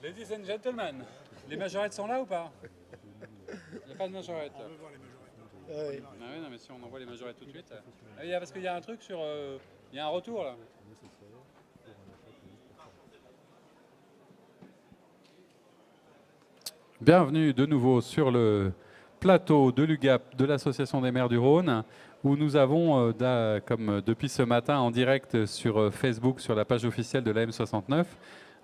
Ladies and gentlemen, les majorettes sont là ou pas? Il n'y a pas de majorettes. On veut voir les majorettes. Ah oui. Ah oui, non, mais si on envoie les majorettes tout de suite. Parce qu'il y a un truc sur. Il y a un retour là. Bienvenue de nouveau sur le plateau de l'UGAP de l'Association des maires du Rhône, où nous avons, comme depuis ce matin en direct sur Facebook, sur la page officielle de la M69,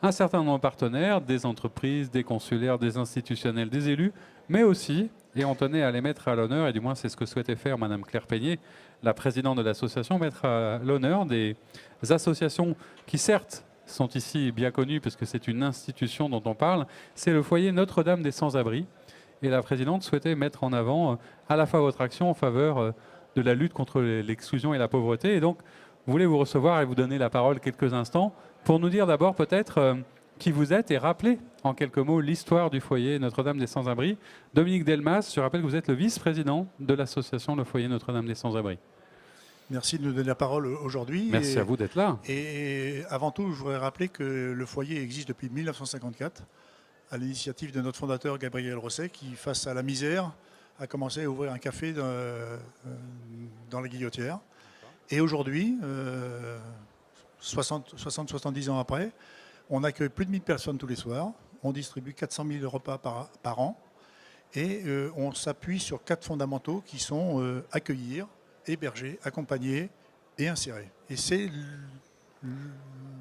un certain nombre de partenaires, des entreprises, des consulaires, des institutionnels, des élus, mais aussi, et on tenait à les mettre à l'honneur, et du moins c'est ce que souhaitait faire Madame Claire Peigné, la présidente de l'association, mettre à l'honneur des associations qui certes sont ici bien connues parce que c'est une institution dont on parle, c'est le foyer Notre-Dame des Sans-Abris. Et la présidente souhaitait mettre en avant à la fois votre action en faveur de la lutte contre l'exclusion et la pauvreté. Et donc, vous voulez vous recevoir et vous donner la parole quelques instants pour nous dire d'abord peut-être qui vous êtes et rappeler en quelques mots l'histoire du foyer Notre-Dame des Sans-Abris. Dominique Delmas, je rappelle que vous êtes le vice-président de l'association Le Foyer Notre-Dame des Sans-Abris. Merci de nous donner la parole aujourd'hui. Merci à vous d'être là. Et avant tout, je voudrais rappeler que le foyer existe depuis 1954, à l'initiative de notre fondateur Gabriel Rosset, qui, face à la misère, a commencé à ouvrir un café dans la Guillotière. Et aujourd'hui, 60-70 ans après, on accueille plus de 1000 personnes tous les soirs. On distribue 400 000 repas par an. Et on s'appuie sur 4 fondamentaux qui sont accueillir, héberger, accompagner et insérer. Et c'est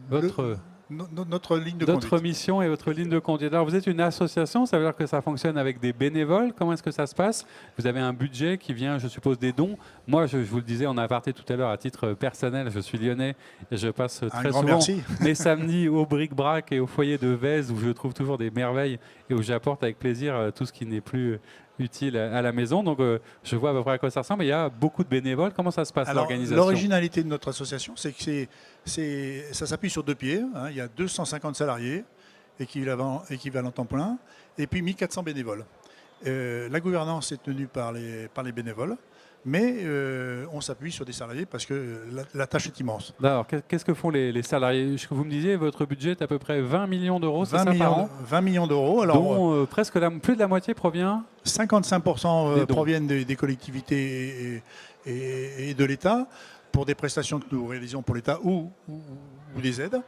notre ligne de conduite. Votre mission et votre ligne de conduite. Alors vous êtes une association, ça veut dire que ça fonctionne avec des bénévoles. Comment est-ce que ça se passe? Vous avez un budget qui vient, je suppose, des dons. Moi, je vous le disais en aparté tout à l'heure, à titre personnel, je suis lyonnais et je passe très souvent les samedis au bric-brac et au foyer de Vèze où je trouve toujours des merveilles et où j'apporte avec plaisir tout ce qui n'est plus utile à la maison. Donc je vois à peu près à quoi ça ressemble. Mais il y a beaucoup de bénévoles. Comment ça se passe, l'organisation? L'originalité de notre association, c'est que ça s'appuie sur 2 pieds. Hein. Il y a 250 salariés, équivalent temps plein, et puis 1400 bénévoles. La gouvernance est tenue par les bénévoles, mais on s'appuie sur des salariés parce que la tâche est immense. Alors, qu'est-ce que font les salariés? Vous me disiez, votre budget est à peu près 20 millions d'euros, c'est ça, par an? 20 millions d'euros. Dont presque plus de la moitié provient 55% proviennent des collectivités et de l'État pour des prestations que nous réalisons pour l'État ou des aides,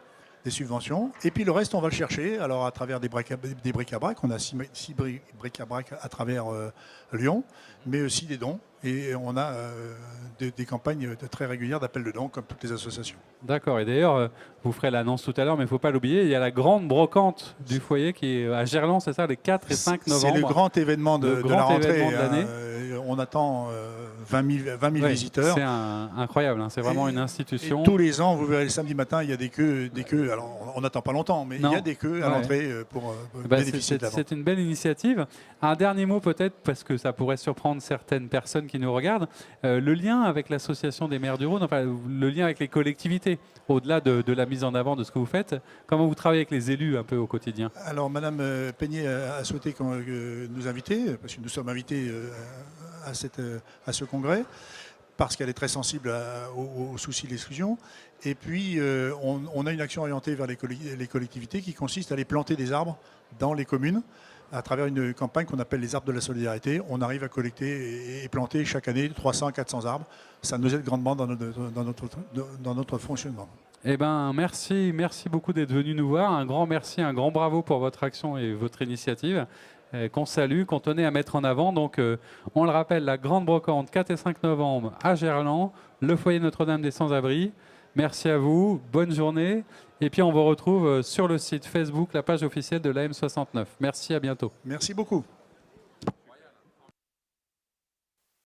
des subventions. Et puis le reste, on va le chercher alors à travers des bric-à-brac. On a 6 bric-à-brac à travers Lyon, mais aussi des dons. Et on a des campagnes très régulières d'appel de dons, comme toutes les associations. D'accord. Et d'ailleurs, vous ferez l'annonce tout à l'heure, mais il ne faut pas l'oublier, il y a la grande brocante du foyer qui est à Gerland, c'est ça, les 4 et 5 novembre. C'est le grand événement de la rentrée. De l'année. On attend 20 000 visiteurs. C'est incroyable, hein, c'est vraiment une institution. Et tous les ans, vous verrez le samedi matin, il y a des queues. Alors, on n'attend pas longtemps, mais il y a des queues à l'entrée pour bénéficier de la vente. C'est une belle initiative. Un dernier mot peut-être, parce que ça pourrait surprendre certaines personnes qui nous regardent, le lien avec l'Association des maires du Rhône, enfin, le lien avec les collectivités, au-delà de la mise en avant de ce que vous faites, comment vous travaillez avec les élus un peu au quotidien? Alors, Madame Peigné a souhaité nous inviter, parce que nous sommes invités à ce congrès, parce qu'elle est très sensible aux soucis de l'exclusion. Et puis, on a une action orientée vers les collectivités qui consiste à aller planter des arbres dans les communes à travers une campagne qu'on appelle les arbres de la solidarité. On arrive à collecter et planter chaque année 300-400 arbres. Ça nous aide grandement dans notre fonctionnement. Eh ben, merci beaucoup d'être venu nous voir. Un grand merci, un grand bravo pour votre action et votre initiative qu'on salue, qu'on tenait à mettre en avant. Donc, on le rappelle, la grande brocante 4 et 5 novembre à Gerland, le foyer Notre-Dame des Sans-Abris. Merci à vous, bonne journée. Et puis, on vous retrouve sur le site Facebook, la page officielle de la M69. Merci, à bientôt. Merci beaucoup.